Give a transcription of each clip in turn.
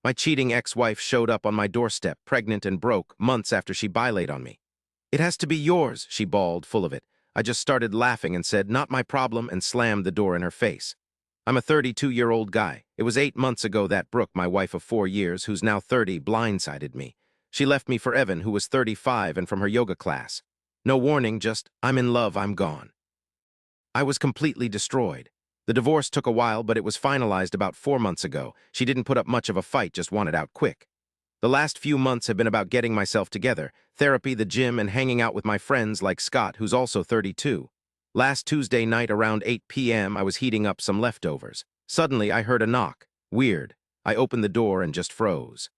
My cheating ex-wife showed up on my doorstep, pregnant and broke, months after she bilated on me. It has to be yours, she bawled, full of it. I just started laughing and said, not my problem, and slammed the door in her face. I'm a 32-year-old guy. It was 8 months ago that Brooke, my wife of 4 years, who's now 30, blindsided me. She left me for Evan, who was 35 and from her yoga class. No warning, just, I'm in love, I'm gone. I was completely destroyed. The divorce took a while, but it was finalized about 4 months ago. She didn't put up much of a fight, just wanted out quick. The last few months have been about getting myself together, therapy, the gym, and hanging out with my friends like Scott, who's also 32. Last Tuesday night around 8 p.m., I was heating up some leftovers. Suddenly, I heard a knock. Weird. I opened the door and just froze.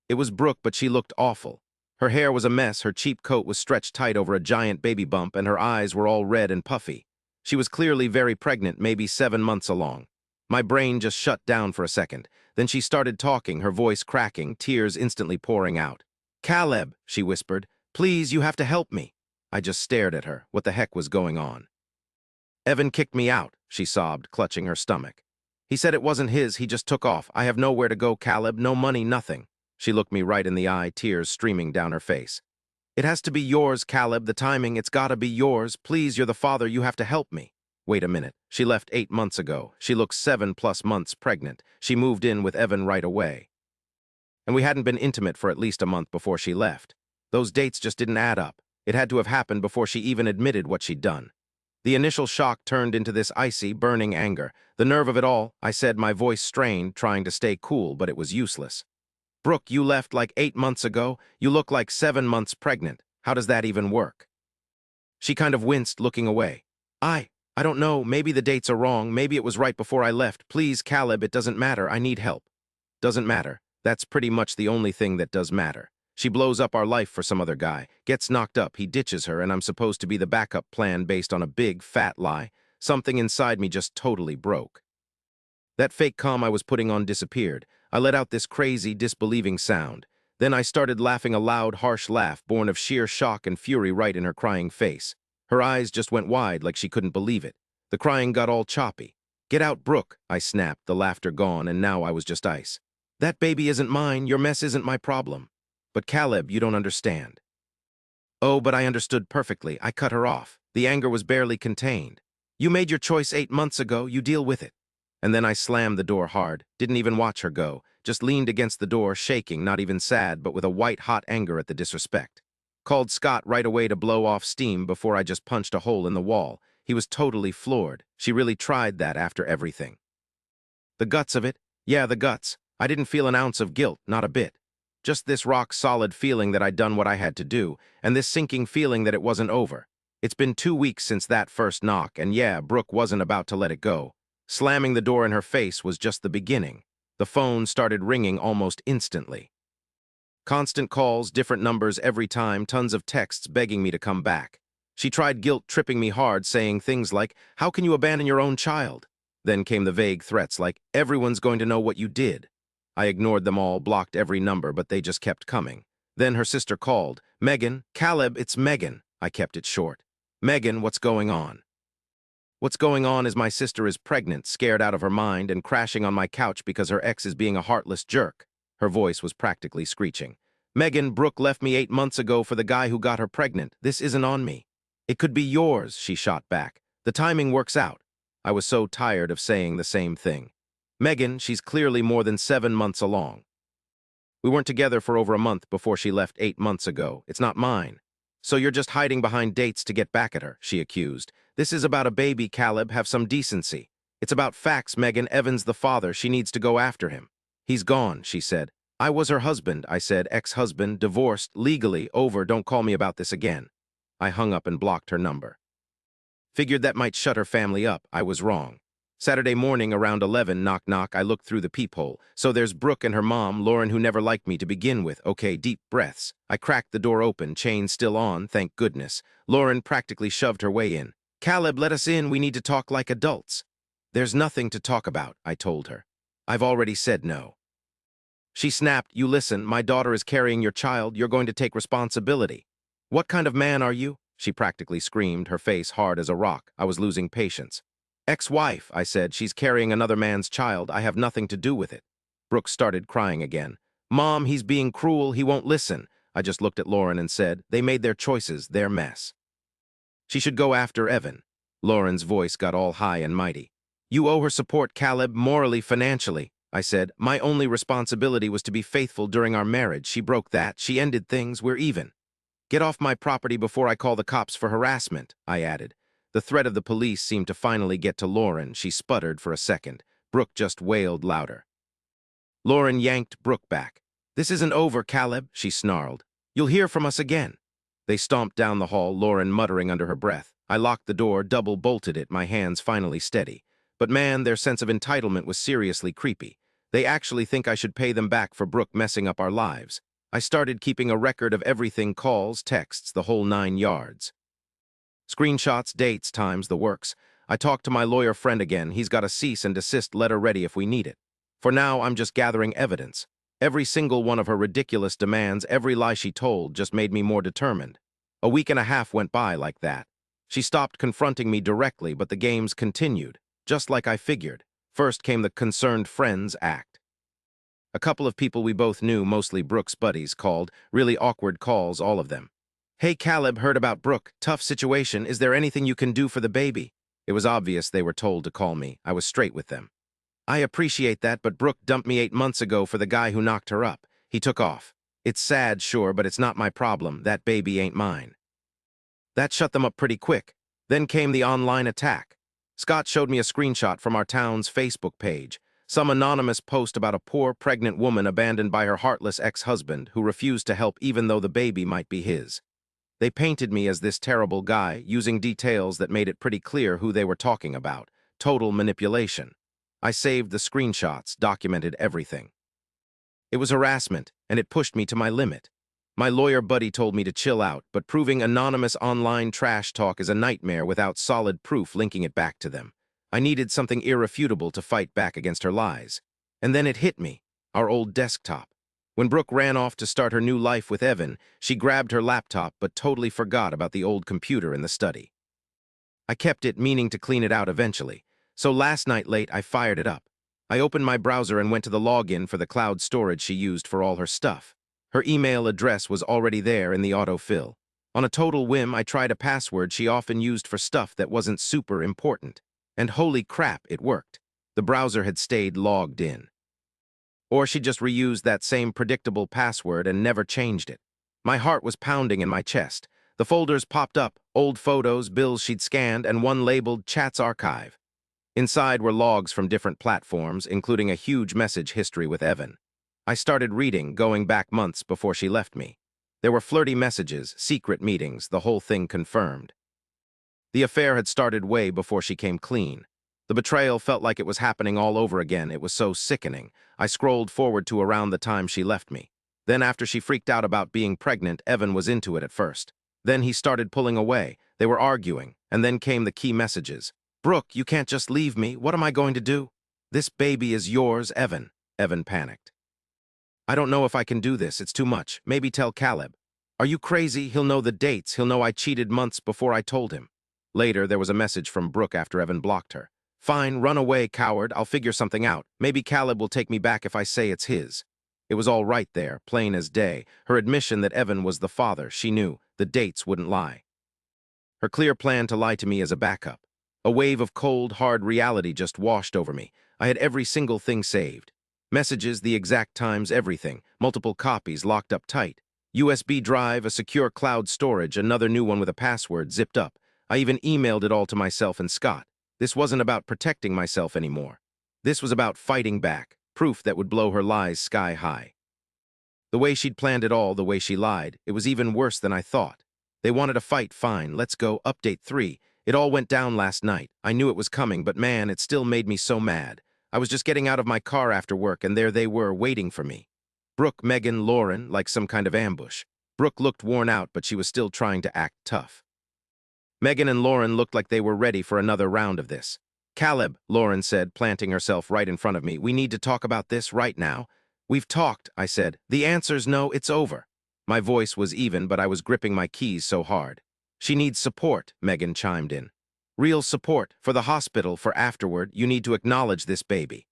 It was Brooke, but she looked awful. Her hair was a mess, her cheap coat was stretched tight over a giant baby bump, and her eyes were all red and puffy. She was clearly very pregnant, maybe 7 months along. My brain just shut down for a second. Then she started talking, her voice cracking, tears instantly pouring out. "Caleb," she whispered, "please, you have to help me." I just stared at her. What the heck was going on? "Evan kicked me out," she sobbed, clutching her stomach. "He said it wasn't his, he just took off. I have nowhere to go, Caleb, no money, nothing." She looked me right in the eye, tears streaming down her face. "It has to be yours, Caleb, the timing, it's gotta be yours. Please, you're the father, you have to help me." Wait a minute. She left 8 months ago. She looks 7+ months pregnant. She moved in with Evan right away. And we hadn't been intimate for at least a month before she left. Those dates just didn't add up. It had to have happened before she even admitted what she'd done. The initial shock turned into this icy, burning anger. The nerve of it all, I said, my voice strained, trying to stay cool, but it was useless. "Brooke, you left like 8 months ago. You look like 7 months pregnant. How does that even work?" She kind of winced, looking away. I don't know, maybe the dates are wrong, maybe it was right before I left. Please, Caleb, it doesn't matter, I need help. Doesn't matter. That's pretty much the only thing that does matter. She blows up our life for some other guy, gets knocked up, he ditches her, and I'm supposed to be the backup plan based on a big, fat lie. Something inside me just totally broke. That fake calm I was putting on disappeared. I let out this crazy, disbelieving sound. Then I started laughing a loud, harsh laugh born of sheer shock and fury right in her crying face. Her eyes just went wide like she couldn't believe it. The crying got all choppy. "Get out, Brooke," I snapped, the laughter gone, and now I was just ice. "That baby isn't mine, your mess isn't my problem." "But Caleb, you don't understand." "Oh, but I understood perfectly." I cut her off. The anger was barely contained. "You made your choice 8 months ago, you deal with it." And then I slammed the door hard, didn't even watch her go, just leaned against the door, shaking, not even sad, but with a white, hot anger at the disrespect. Called Scott right away to blow off steam before I just punched a hole in the wall. He was totally floored. She really tried that after everything. The guts of it? Yeah, the guts. I didn't feel an ounce of guilt, not a bit. Just this rock-solid feeling that I'd done what I had to do, and this sinking feeling that it wasn't over. It's been 2 weeks since that first knock, and yeah, Brooke wasn't about to let it go. Slamming the door in her face was just the beginning. The phone started ringing almost instantly. Constant calls, different numbers every time, tons of texts begging me to come back. She tried guilt-tripping me hard, saying things like, "How can you abandon your own child?" Then came the vague threats like, "Everyone's going to know what you did." I ignored them all, blocked every number, but they just kept coming. Then her sister called. "Megan, Caleb, it's Megan." I kept it short. "Megan, what's going on?" What's going on is my sister is pregnant, scared out of her mind, and crashing on my couch because her ex is being a heartless jerk. Her voice was practically screeching. "Megan, Brooke left me 8 months ago for the guy who got her pregnant. This isn't on me." "It could be yours," she shot back. "The timing works out." I was so tired of saying the same thing. "Megan, she's clearly more than 7 months along. We weren't together for over a month before she left 8 months ago. It's not mine." "So you're just hiding behind dates to get back at her," she accused. "This is about a baby, Caleb. Have some decency." "It's about facts, Megan. Evan's the father. She needs to go after him." "He's gone," she said. "I was her husband," I said. "Ex-husband, divorced, legally, over. Don't call me about this again." I hung up and blocked her number. Figured that might shut her family up. I was wrong. Saturday morning around 11, knock knock, I looked through the peephole. So there's Brooke and her mom, Lauren, who never liked me to begin with. Okay, deep breaths. I cracked the door open, chain still on, thank goodness. Lauren practically shoved her way in. "Caleb, let us in, we need to talk like adults." "There's nothing to talk about," I told her. "I've already said no." She snapped, "You listen, my daughter is carrying your child, you're going to take responsibility." "What kind of man are you?" She practically screamed, her face hard as a rock. I was losing patience. "Ex-wife," I said. "She's carrying another man's child. I have nothing to do with it." Brooke started crying again. Mom, he's being cruel, he won't listen. I just looked at Lauren and said, they made their choices, their mess. She should go after Evan. Lauren's voice got all high and mighty. You owe her support, Caleb, morally, financially. I said, my only responsibility was to be faithful during our marriage. She broke that. She ended things. We're even. Get off my property before I call the cops for harassment, I added. The threat of the police seemed to finally get to Lauren. She sputtered for a second. Brooke just wailed louder. Lauren yanked Brooke back. This isn't over, Caleb, she snarled. You'll hear from us again. They stomped down the hall, Lauren muttering under her breath. I locked the door, double-bolted it, my hands finally steady. But man, their sense of entitlement was seriously creepy. They actually think I should pay them back for Brooke messing up our lives. I started keeping a record of everything, calls, texts, the whole 9 yards. Screenshots, dates, times, the works. I talked to my lawyer friend again. He's got a cease and desist letter ready if we need it. For now, I'm just gathering evidence. Every single one of her ridiculous demands, every lie she told, just made me more determined. A week and a half went by like that. She stopped confronting me directly, but the games continued, just like I figured. First came the concerned friends act. A couple of people we both knew, mostly Brooke's buddies, called, really awkward calls, all of them. Hey, Caleb, heard about Brooke. Tough situation. Is there anything you can do for the baby? It was obvious they were told to call me. I was straight with them. I appreciate that, but Brooke dumped me 8 months ago for the guy who knocked her up. He took off. It's sad, sure, but it's not my problem. That baby ain't mine. That shut them up pretty quick. Then came the online attack. Scott showed me a screenshot from our town's Facebook page. Some anonymous post about a poor, pregnant woman abandoned by her heartless ex-husband who refused to help even though the baby might be his. They painted me as this terrible guy, using details that made it pretty clear who they were talking about. Total manipulation. I saved the screenshots, documented everything. It was harassment, and it pushed me to my limit. My lawyer buddy told me to chill out, but proving anonymous online trash talk is a nightmare without solid proof linking it back to them. I needed something irrefutable to fight back against her lies. And then it hit me, our old desktop. When Brooke ran off to start her new life with Evan, she grabbed her laptop but totally forgot about the old computer in the study. I kept it, meaning to clean it out eventually. So last night late, I fired it up. I opened my browser and went to the login for the cloud storage she used for all her stuff. Her email address was already there in the autofill. On a total whim, I tried a password she often used for stuff that wasn't super important. And holy crap, it worked. The browser had stayed logged in. Or she just reused that same predictable password and never changed it. My heart was pounding in my chest. The folders popped up, old photos, bills she'd scanned, and one labeled Chats Archive. Inside were logs from different platforms, including a huge message history with Evan. I started reading, going back months before she left me. There were flirty messages, secret meetings, the whole thing confirmed. The affair had started way before she came clean. The betrayal felt like it was happening all over again. It was so sickening. I scrolled forward to around the time she left me. Then after she freaked out about being pregnant, Evan was into it at first. Then he started pulling away. They were arguing, and then came the key messages. Brooke, you can't just leave me. What am I going to do? This baby is yours, Evan. Evan panicked. I don't know if I can do this. It's too much. Maybe tell Caleb. Are you crazy? He'll know the dates. He'll know I cheated months before I told him. Later, there was a message from Brooke after Evan blocked her. Fine, run away, coward. I'll figure something out. Maybe Caleb will take me back if I say it's his. It was all right there, plain as day. Her admission that Evan was the father, she knew. The dates wouldn't lie. Her clear plan to lie to me as a backup. A wave of cold, hard reality just washed over me. I had every single thing saved. Messages, the exact times, everything. Multiple copies locked up tight. USB drive, a secure cloud storage, another new one with a password zipped up. I even emailed it all to myself and Scott. This wasn't about protecting myself anymore. This was about fighting back, proof that would blow her lies sky high. The way she'd planned it all, the way she lied, it was even worse than I thought. They wanted a fight, fine, let's go, update 3. It all went down last night. I knew it was coming, but man, it still made me so mad. I was just getting out of my car after work, and there they were, waiting for me. Brooke, Megan, Lauren, like some kind of ambush. Brooke looked worn out, but she was still trying to act tough. Megan and Lauren looked like they were ready for another round of this. Caleb, Lauren said, planting herself right in front of me, we need to talk about this right now. We've talked, I said. The answer's no, it's over. My voice was even, but I was gripping my keys so hard. She needs support, Megan chimed in. Real support, for the hospital, for afterward, you need to acknowledge this baby.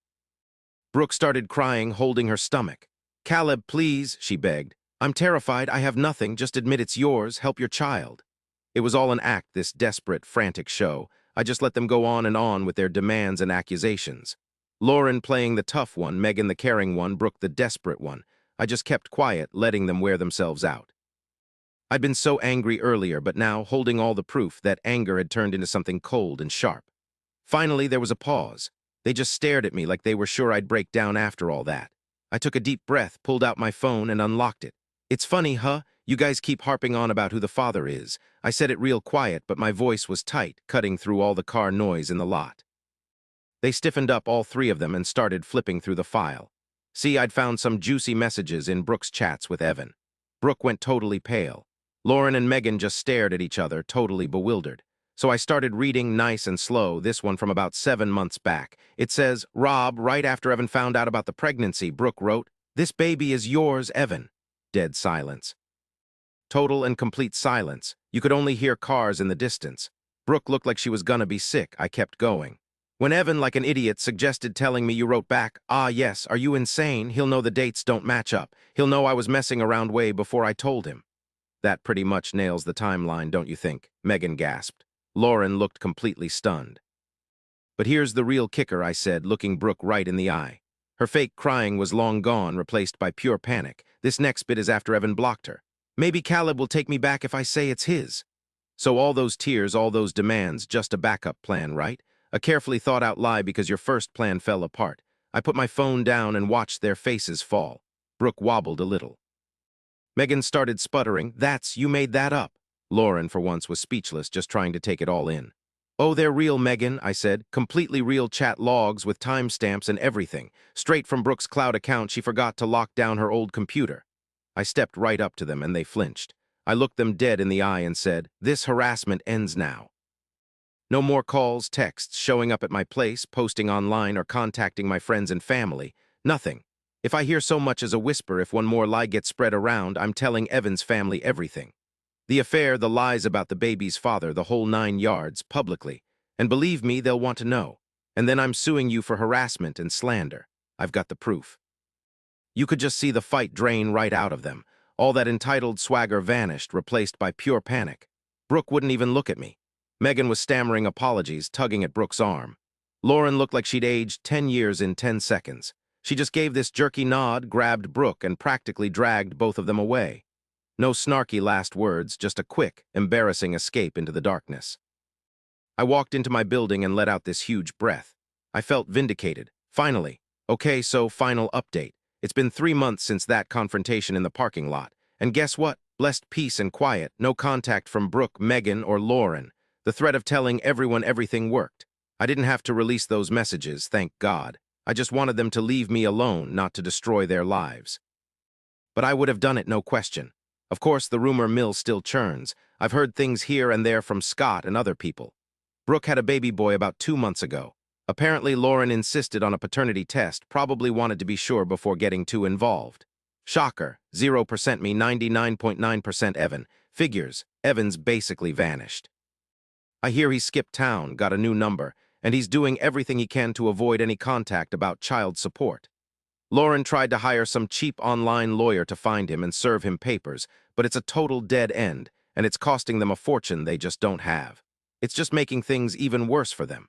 Brooke started crying, holding her stomach. "Caleb, please," she begged. "I'm terrified. I have nothing. Just admit it's yours. Help your child." It was all an act, this desperate, frantic show. I just let them go on and on with their demands and accusations. Lauren playing the tough one, Megan the caring one, Brooke the desperate one. I just kept quiet, letting them wear themselves out. I'd been so angry earlier, but now, holding all the proof, that anger had turned into something cold and sharp. Finally, there was a pause. They just stared at me like they were sure I'd break down after all that. I took a deep breath, pulled out my phone, and unlocked it. "It's funny, huh? You guys keep harping on about who the father is." I said it real quiet, but my voice was tight, cutting through all the car noise in the lot. They stiffened up, all three of them, and started flipping through the file. See, I'd found some juicy messages in Brooke's chats with Evan. Brooke went totally pale. Lauren and Megan just stared at each other, totally bewildered. So I started reading nice and slow, this one from about 7 months back. It says, "Rob, right after Evan found out about the pregnancy," Brooke wrote, "This baby is yours, Evan." Dead silence. Total and complete silence. You could only hear cars in the distance. Brooke looked like she was gonna be sick. I kept going. When Evan, like an idiot, suggested telling me, you wrote back, "Ah, yes, are you insane? He'll know the dates don't match up. He'll know I was messing around way before I told him." That pretty much nails the timeline, don't you think? Megan gasped. Lauren looked completely stunned. "But here's the real kicker," I said, looking Brooke right in the eye. Her fake crying was long gone, replaced by pure panic. This next bit is after Evan blocked her. "Maybe Caleb will take me back if I say it's his." So all those tears, all those demands, just a backup plan, right? A carefully thought-out lie because your first plan fell apart. I put my phone down and watched their faces fall. Brooke wobbled a little. Megan started sputtering. You made that up." Lauren, for once, was speechless, just trying to take it all in. "Oh, they're real, Megan," I said. "Completely real chat logs with timestamps and everything. Straight from Brooke's cloud account. She forgot to lock down her old computer." I stepped right up to them, and they flinched. I looked them dead in the eye and said, "This harassment ends now. No more calls, texts, showing up at my place, posting online, or contacting my friends and family. Nothing. If I hear so much as a whisper, if one more lie gets spread around, I'm telling Evan's family everything. The affair, the lies about the baby's father, the whole 9 yards, publicly. And believe me, they'll want to know. And then I'm suing you for harassment and slander. I've got the proof." You could just see the fight drain right out of them. All that entitled swagger vanished, replaced by pure panic. Brooke wouldn't even look at me. Megan was stammering apologies, tugging at Brooke's arm. Lauren looked like she'd aged 10 years in 10 seconds. She just gave this jerky nod, grabbed Brooke, and practically dragged both of them away. No snarky last words, just a quick, embarrassing escape into the darkness. I walked into my building and let out this huge breath. I felt vindicated. Finally. Okay, so final update. It's been 3 months since that confrontation in the parking lot. And guess what? Blessed peace and quiet. No contact from Brooke, Megan, or Lauren. The threat of telling everyone everything worked. I didn't have to release those messages, thank God. I just wanted them to leave me alone, not to destroy their lives. But I would have done it, no question. Of course, the rumor mill still churns. I've heard things here and there from Scott and other people. Brooke had a baby boy about 2 months ago. Apparently, Lauren insisted on a paternity test, probably wanted to be sure before getting too involved. Shocker, 0% me, 99.9% Evan. Figures, Evan's basically vanished. I hear he skipped town, got a new number, and he's doing everything he can to avoid any contact about child support. Lauren tried to hire some cheap online lawyer to find him and serve him papers, but it's a total dead end, and it's costing them a fortune they just don't have. It's just making things even worse for them.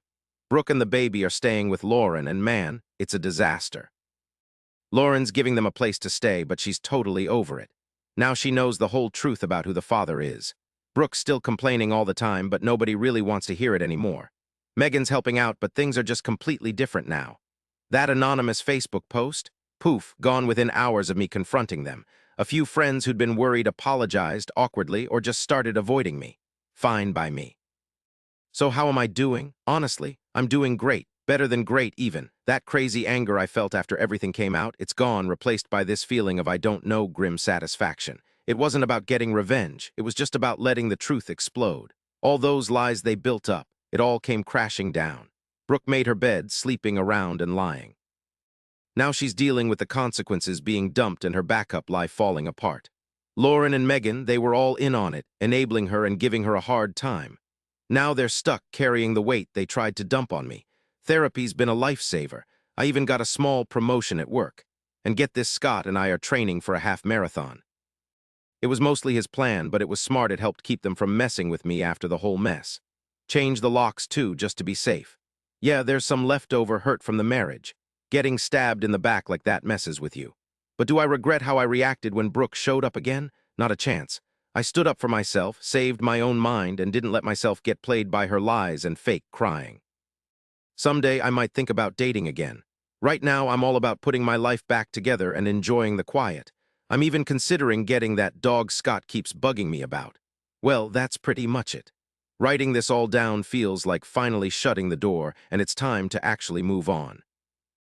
Brooke and the baby are staying with Lauren, and man, it's a disaster. Lauren's giving them a place to stay, but she's totally over it. Now she knows the whole truth about who the father is. Brooke's still complaining all the time, but nobody really wants to hear it anymore. Megan's helping out, but things are just completely different now. That anonymous Facebook post? Poof, gone within hours of me confronting them. A few friends who'd been worried apologized awkwardly or just started avoiding me. Fine by me. So how am I doing? Honestly, I'm doing great. Better than great, even. That crazy anger I felt after everything came out, it's gone, replaced by this feeling of I don't know grim satisfaction. It wasn't about getting revenge. It was just about letting the truth explode. All those lies they built up, it all came crashing down. Brooke made her bed, sleeping around and lying. Now she's dealing with the consequences, being dumped and her backup lie falling apart. Lauren and Megan, they were all in on it, enabling her and giving her a hard time. Now they're stuck carrying the weight they tried to dump on me. Therapy's been a lifesaver. I even got a small promotion at work. And get this, Scott and I are training for a half marathon. It was mostly his plan, but it was smart. It helped keep them from messing with me after the whole mess. Change the locks too, just to be safe. Yeah, there's some leftover hurt from the marriage. Getting stabbed in the back like that messes with you. But do I regret how I reacted when Brooke showed up again? Not a chance. I stood up for myself, saved my own mind, and didn't let myself get played by her lies and fake crying. Someday I might think about dating again. Right now I'm all about putting my life back together and enjoying the quiet. I'm even considering getting that dog Scott keeps bugging me about. Well, that's pretty much it. Writing this all down feels like finally shutting the door, and it's time to actually move on.